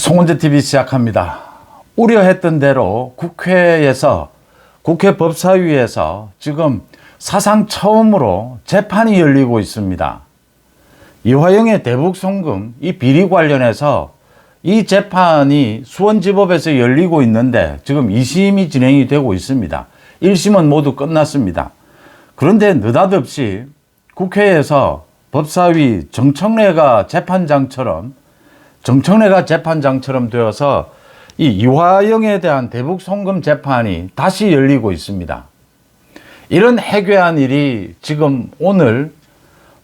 송원재 TV 시작합니다. 우려했던 대로 국회 법사위에서 지금 사상 처음으로 재판이 열리고 있습니다. 이화영의 대북송금 이 비리 관련해서 이 재판이 수원지법에서 열리고 있는데 지금 2심이 진행이 되고 있습니다. 1심은 모두 끝났습니다. 그런데 느닷없이 국회에서 법사위 정청래가 재판장처럼 되어서 이 이화영에 대한 대북송금 재판이 다시 열리고 있습니다. 이런 해괴한 일이 지금 오늘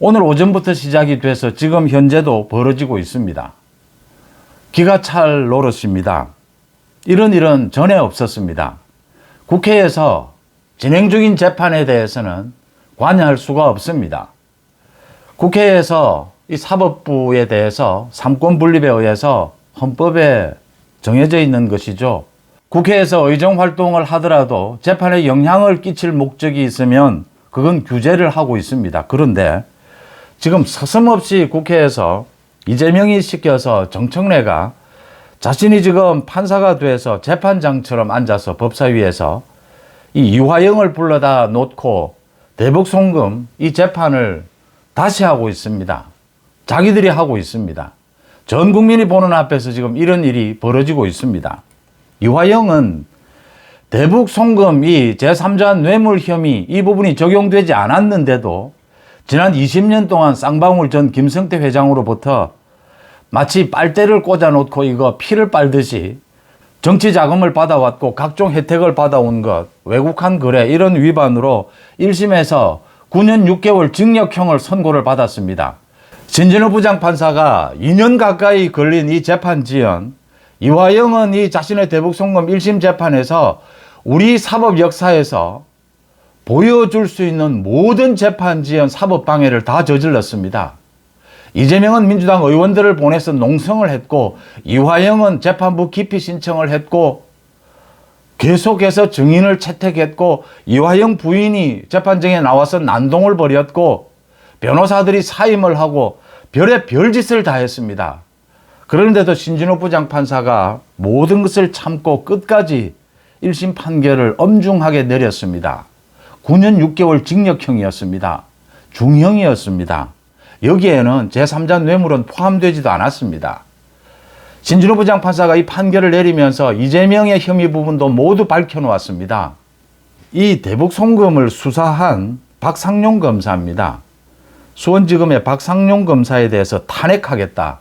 오전부터 시작이 돼서 지금 현재도 벌어지고 있습니다. 기가 찰 노릇입니다. 이런 일은 전에 없었습니다. 국회에서 진행 중인 재판에 대해서는 관여할 수가 없습니다. 국회에서 이 사법부에 대해서 삼권 분립에 의해서 헌법에 정해져 있는 것이죠. 국회에서 의정 활동을 하더라도 재판에 영향을 끼칠 목적이 있으면 그건 규제를 하고 있습니다. 그런데 지금 서슴없이 국회에서 이재명이 시켜서 정청래가 자신이 지금 판사가 돼서 재판장처럼 앉아서 법사위에서 이 이화영을 불러다 놓고 대북송금 이 재판을 다시 하고 있습니다. 자기들이 하고 있습니다. 전 국민이 보는 앞에서 지금 이런 일이 벌어지고 있습니다. 이화영은 대북송금 이 제3자 뇌물 혐의 이 부분이 적용되지 않았는데도 지난 20년 동안 쌍방울 전 김성태 회장으로부터 마치 빨대를 꽂아놓고 이거 피를 빨듯이 정치 자금을 받아왔고 각종 혜택을 받아온 것, 외국한 거래 이런 위반으로 1심에서 9년 6개월 징역형을 선고를 받았습니다. 신진호 부장판사가 2년 가까이 걸린 이 재판 지연, 이화영은 이 자신의 대북송금 1심 재판에서 우리 사법 역사에서 보여줄 수 있는 모든 재판 지연 사법 방해를 다 저질렀습니다. 이재명은 민주당 의원들을 보내서 농성을 했고, 이화영은 재판부 기피 신청을 했고, 계속해서 증인을 채택했고, 이화영 부인이 재판정에 나와서 난동을 벌였고, 변호사들이 사임을 하고 별의 별짓을 다 했습니다. 그런데도 신진호 부장판사가 모든 것을 참고 끝까지 1심 판결을 엄중하게 내렸습니다. 9년 6개월 징역형이었습니다. 중형이었습니다. 여기에는 제3자 뇌물은 포함되지도 않았습니다. 신진호 부장판사가 이 판결을 내리면서 이재명의 혐의 부분도 모두 밝혀놓았습니다. 이 대북송금을 수사한 박상용 검사입니다. 수원지검의 박상용 검사에 대해서 탄핵하겠다.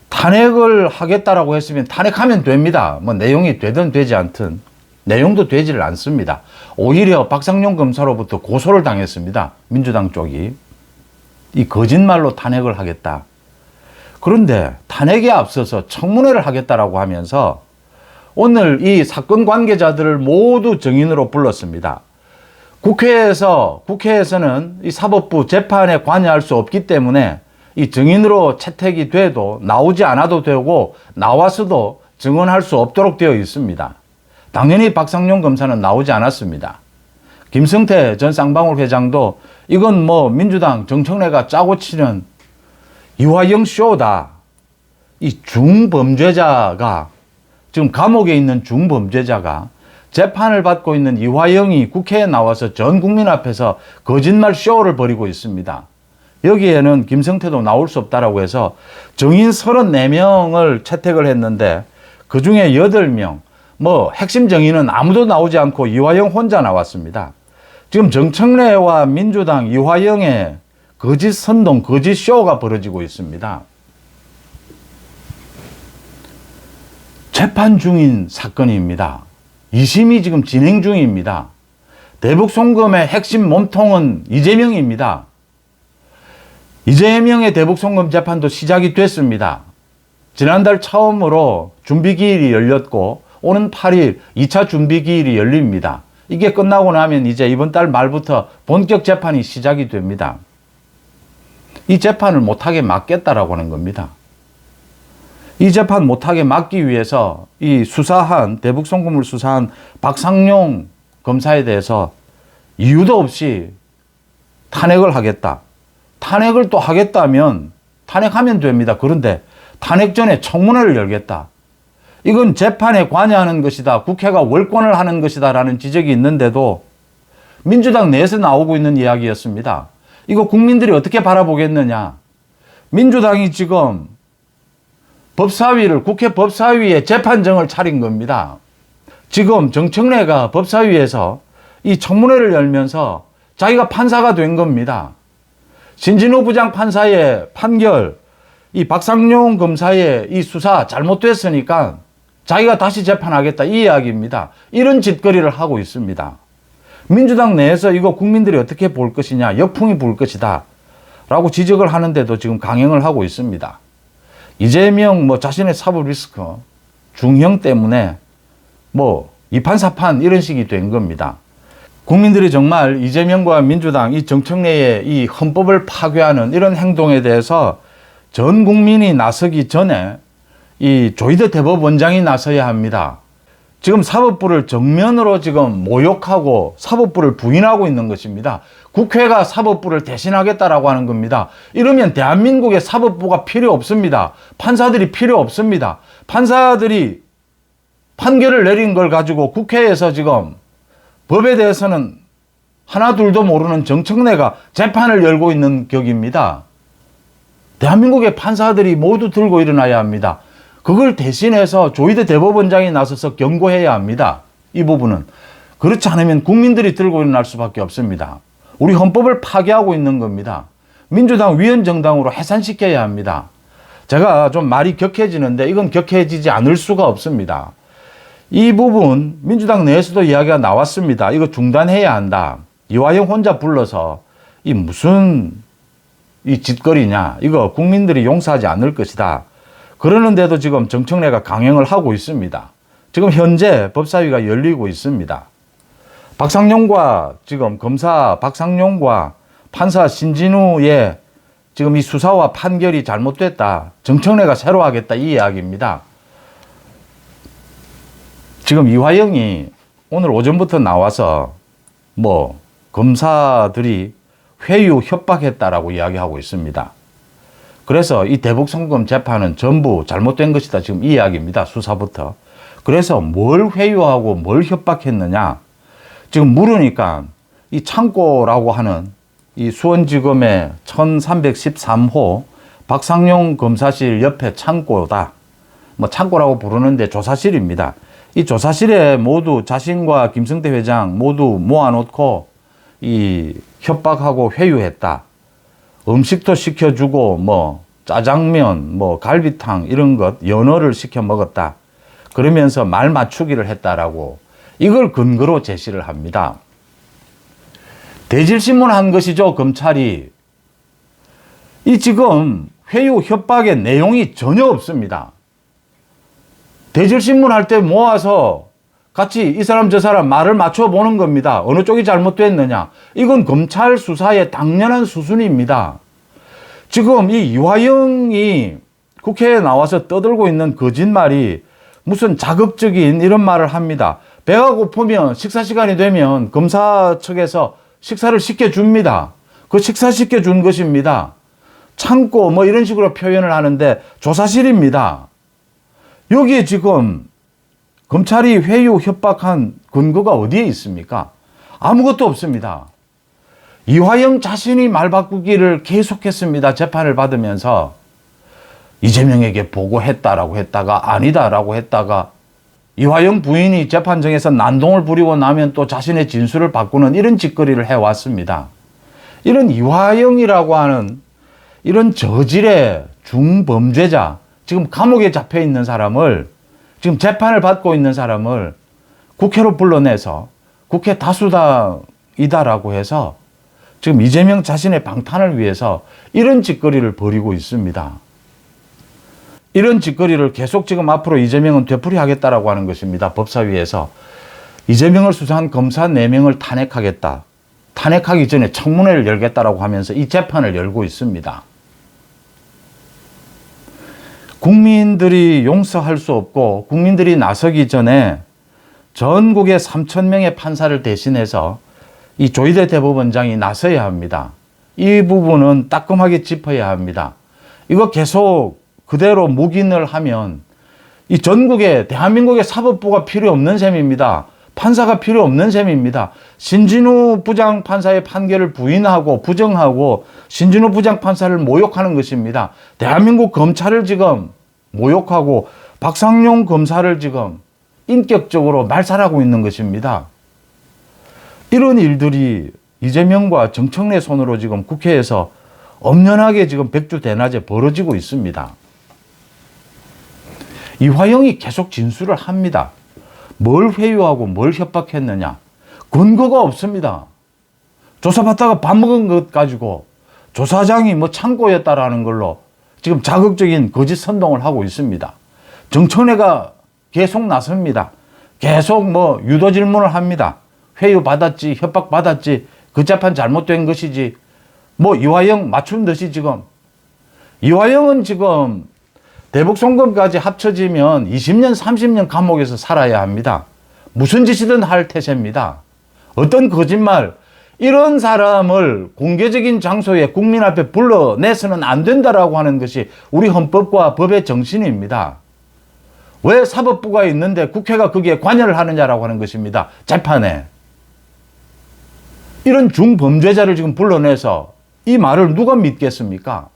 탄핵을 하겠다라고 했으면 탄핵하면 됩니다. 뭐 내용이 되든 되지 않든 내용도 되지를 않습니다. 오히려 박상용 검사로부터 고소를 당했습니다. 민주당 쪽이. 이 거짓말로 탄핵을 하겠다. 그런데 탄핵에 앞서서 청문회를 하겠다라고 하면서 오늘 이 사건 관계자들을 모두 증인으로 불렀습니다. 국회에서는 이 사법부 재판에 관여할 수 없기 때문에 이 증인으로 채택이 돼도 나오지 않아도 되고 나와서도 증언할 수 없도록 되어 있습니다. 당연히 박상용 검사는 나오지 않았습니다. 김성태 전 쌍방울 회장도 이건 뭐 민주당 정청래가 짜고 치는 이화영 쇼다. 이 중범죄자가 지금 감옥에 있는 중범죄자가 재판을 받고 있는 이화영이 국회에 나와서 전 국민 앞에서 거짓말 쇼를 벌이고 있습니다. 여기에는 김성태도 나올 수 없다라고 해서 증인 34명을 채택을 했는데 그중에 8명, 뭐 핵심 증인은 아무도 나오지 않고 이화영 혼자 나왔습니다. 지금 정청래와 민주당 이화영의 거짓 선동, 거짓 쇼가 벌어지고 있습니다. 재판 중인 사건입니다. 2심이 지금 진행 중입니다. 대북송금의 핵심 몸통은 이재명입니다. 이재명의 대북송금 재판도 시작이 됐습니다. 지난달 처음으로 준비기일이 열렸고 오는 8일 2차 준비기일이 열립니다. 이게 끝나고 나면 이제 이번 달 말부터 본격 재판이 시작이 됩니다. 이 재판을 못하게 막겠다라고 하는 겁니다. 이 재판 못하게 막기 위해서 이 대북송금을 수사한 박상용 검사에 대해서 이유도 없이 탄핵을 하겠다. 탄핵을 또 하겠다면 탄핵하면 됩니다. 그런데 탄핵 전에 청문회를 열겠다. 이건 재판에 관여하는 것이다. 국회가 월권을 하는 것이다. 라는 지적이 있는데도 민주당 내에서 나오고 있는 이야기였습니다. 이거 국민들이 어떻게 바라보겠느냐. 민주당이 지금 국회 법사위에 재판정을 차린 겁니다. 지금 정청래가 법사위에서 이 청문회를 열면서 자기가 판사가 된 겁니다. 신진우 부장판사의 판결, 이 박상용 검사의 이 수사 잘못됐으니까 자기가 다시 재판하겠다 이 이야기입니다. 이런 짓거리를 하고 있습니다. 민주당 내에서 이거 국민들이 어떻게 볼 것이냐, 역풍이 불 것이다 라고 지적을 하는데도 지금 강행을 하고 있습니다. 이재명 자신의 사법 리스크, 중형 때문에 이판사판 이런 식이 된 겁니다. 국민들이 정말 이재명과 민주당 이 정청래의 이 헌법을 파괴하는 이런 행동에 대해서 전 국민이 나서기 전에 이 조희대 대법원장이 나서야 합니다. 지금 사법부를 정면으로 지금 모욕하고 사법부를 부인하고 있는 것입니다. 국회가 사법부를 대신하겠다라고 하는 겁니다. 이러면 대한민국의 사법부가 필요 없습니다. 판사들이 필요 없습니다. 판사들이 판결을 내린 걸 가지고 국회에서 지금 법에 대해서는 하나 둘도 모르는 정청래가 재판을 열고 있는 격입니다. 대한민국의 판사들이 모두 들고 일어나야 합니다. 그걸 대신해서 조희대 대법원장이 나서서 경고해야 합니다. 이 부분은. 그렇지 않으면 국민들이 들고 일어날 수밖에 없습니다. 우리 헌법을 파괴하고 있는 겁니다. 민주당 위헌정당으로 해산시켜야 합니다. 제가 좀 말이 격해지는데 이건 격해지지 않을 수가 없습니다. 이 부분 민주당 내에서도 이야기가 나왔습니다. 이거 중단해야 한다. 이화영 혼자 불러서 이 무슨 이 짓거리냐. 이거 국민들이 용서하지 않을 것이다. 그러는데도 지금 정청래가 강행을 하고 있습니다. 지금 현재 법사위가 열리고 있습니다. 검사 박상용과 판사 신진우의 지금 이 수사와 판결이 잘못됐다. 정청래가 새로 하겠다 이 이야기입니다. 지금 이화영이 오늘 오전부터 나와서 검사들이 회유 협박했다라고 이야기하고 있습니다. 그래서 이 대북송금 재판은 전부 잘못된 것이다. 지금 이 이야기입니다. 수사부터. 그래서 뭘 회유하고 뭘 협박했느냐. 지금 물으니까 이 창고라고 하는 이 수원지검의 1313호 박상용 검사실 옆에 창고다. 창고라고 부르는데 조사실입니다. 이 조사실에 모두 자신과 김성태 회장 모두 모아놓고 이 협박하고 회유했다. 음식도 시켜주고 짜장면, 갈비탕 이런 것 연어를 시켜 먹었다. 그러면서 말 맞추기를 했다라고 이걸 근거로 제시를 합니다. 대질신문한 것이죠, 검찰이. 이 지금 회유 협박의 내용이 전혀 없습니다. 대질신문할 때 모아서 같이 이 사람 저 사람 말을 맞춰보는 겁니다. 어느 쪽이 잘못됐느냐. 이건 검찰 수사의 당연한 수순입니다. 지금 이 이화영이 국회에 나와서 떠들고 있는 거짓말이 무슨 자극적인 이런 말을 합니다. 배가 고프면 식사 시간이 되면 검사 측에서 식사를 시켜줍니다. 그 식사 시켜준 것입니다. 참고 이런 식으로 표현을 하는데 조사실입니다. 여기에 지금 검찰이 회유 협박한 근거가 어디에 있습니까? 아무것도 없습니다. 이화영 자신이 말 바꾸기를 계속했습니다. 재판을 받으면서 이재명에게 보고했다라고 했다가 아니다라고 했다가 이화영 부인이 재판정에서 난동을 부리고 나면 또 자신의 진술을 바꾸는 이런 짓거리를 해왔습니다. 이런 이화영이라고 하는 이런 저질의 중범죄자, 지금 감옥에 잡혀 있는 사람을, 지금 재판을 받고 있는 사람을 국회로 불러내서 국회 다수당이다라고 해서 지금 이재명 자신의 방탄을 위해서 이런 짓거리를 벌이고 있습니다. 이런 짓거리를 계속 지금 앞으로 이재명은 되풀이하겠다라고 하는 것입니다. 법사위에서 이재명을 수사한 검사 4명을 탄핵하겠다. 탄핵하기 전에 청문회를 열겠다라고 하면서 이 재판을 열고 있습니다. 국민들이 용서할 수 없고 국민들이 나서기 전에 전국의 3,000명의 판사를 대신해서 이 조희대 대법원장이 나서야 합니다. 이 부분은 따끔하게 짚어야 합니다. 이거 계속 그대로 묵인을 하면 이 전국에 대한민국의 사법부가 필요 없는 셈입니다. 판사가 필요 없는 셈입니다. 신진우 부장판사의 판결을 부인하고 부정하고 신진우 부장판사를 모욕하는 것입니다. 대한민국 검찰을 지금 모욕하고 박상용 검사를 지금 인격적으로 말살하고 있는 것입니다. 이런 일들이 이재명과 정청래 손으로 지금 국회에서 엄연하게 지금 백주대낮에 벌어지고 있습니다. 이화영이 계속 진술을 합니다. 뭘 회유하고 뭘 협박했느냐. 근거가 없습니다. 조사받다가 밥 먹은 것 가지고 조사장이 뭐 창고였다라는 걸로 지금 자극적인 거짓 선동을 하고 있습니다. 정청래가 계속 나섭니다. 계속 뭐 유도 질문을 합니다. 회유 받았지, 협박 받았지, 그 재판 잘못된 것이지, 뭐 이화영 맞춘 듯이 지금. 이화영은 지금 대북 송금까지 합쳐지면 20년, 30년 감옥에서 살아야 합니다. 무슨 짓이든 할 태세입니다. 어떤 거짓말, 이런 사람을 공개적인 장소에 국민 앞에 불러내서는 안 된다라고 하는 것이 우리 헌법과 법의 정신입니다. 왜 사법부가 있는데 국회가 거기에 관여를 하느냐라고 하는 것입니다. 재판에. 이런 중범죄자를 지금 불러내서 이 말을 누가 믿겠습니까?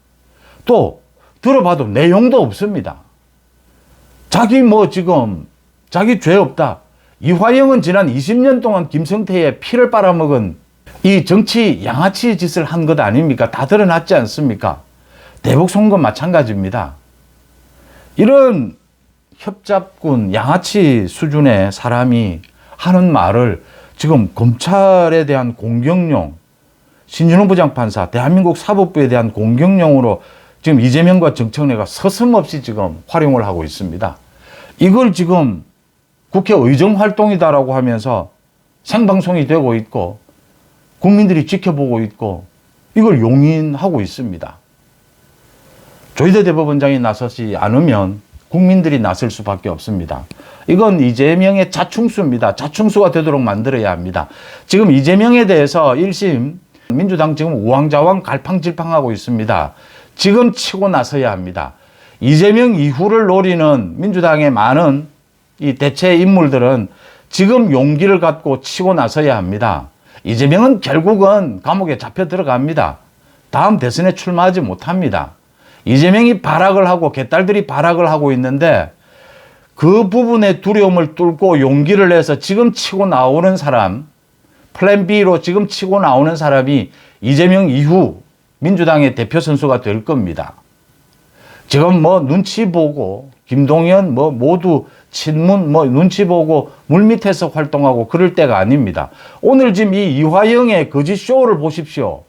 또 들어봐도 내용도 없습니다. 자기 뭐 지금 자기 죄 없다. 이화영은 지난 20년 동안 김성태의 피를 빨아먹은 이 정치 양아치 짓을 한 것 아닙니까? 다 드러났지 않습니까? 대북 송금 마찬가지입니다. 이런 협잡군 양아치 수준의 사람이 하는 말을 지금 검찰에 대한 공격용, 신진우 부장판사, 대한민국 사법부에 대한 공격용으로 지금 이재명과 정청래가 서슴없이 지금 활용을 하고 있습니다. 이걸 지금 국회 의정활동이다라고 하면서 생방송이 되고 있고 국민들이 지켜보고 있고 이걸 용인하고 있습니다. 조희대 대법원장이 나서지 않으면 국민들이 나설 수밖에 없습니다. 이건 이재명의 자충수입니다. 자충수가 되도록 만들어야 합니다. 지금 이재명에 대해서 1심 민주당 지금 우왕좌왕 갈팡질팡하고 있습니다. 지금 치고 나서야 합니다. 이재명 이후를 노리는 민주당의 많은 이 대체 인물들은 지금 용기를 갖고 치고 나서야 합니다. 이재명은 결국은 감옥에 잡혀 들어갑니다. 다음 대선에 출마하지 못합니다. 이재명이 발악을 하고 개딸들이 발악을 하고 있는데 그 부분의 두려움을 뚫고 용기를 내서 지금 치고 나오는 사람, 플랜 B로 지금 치고 나오는 사람이 이재명 이후 민주당의 대표 선수가 될 겁니다. 지금 뭐 눈치 보고 김동연 뭐 모두 친문 뭐 눈치 보고 물밑에서 활동하고 그럴 때가 아닙니다. 오늘 지금 이 이화영의 거짓 쇼를 보십시오.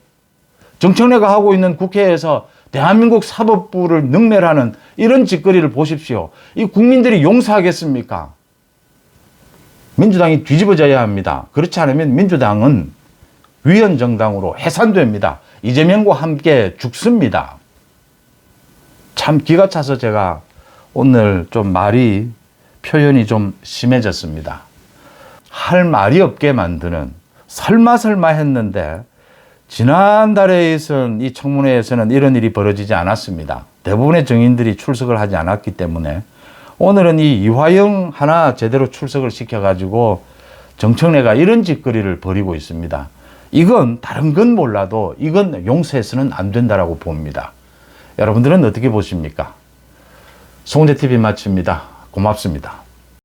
정청래가 하고 있는 국회에서 대한민국 사법부를 능멸하는 이런 짓거리를 보십시오. 이 국민들이 용서하겠습니까? 민주당이 뒤집어져야 합니다. 그렇지 않으면 민주당은 위헌정당으로 해산됩니다. 이재명과 함께 죽습니다. 참 기가 차서 제가 오늘 좀 표현이 좀 심해졌습니다. 할 말이 없게 만드는 설마 했는데 지난달에 있은 이 청문회에서는 이런 일이 벌어지지 않았습니다. 대부분의 정인들이 출석을 하지 않았기 때문에 오늘은 이 이화영 하나 제대로 출석을 시켜가지고 정청래가 이런 짓거리를 벌이고 있습니다. 이건 다른 건 몰라도 이건 용서해서는 안 된다라고 봅니다. 여러분들은 어떻게 보십니까? 송재TV 마칩니다. 고맙습니다.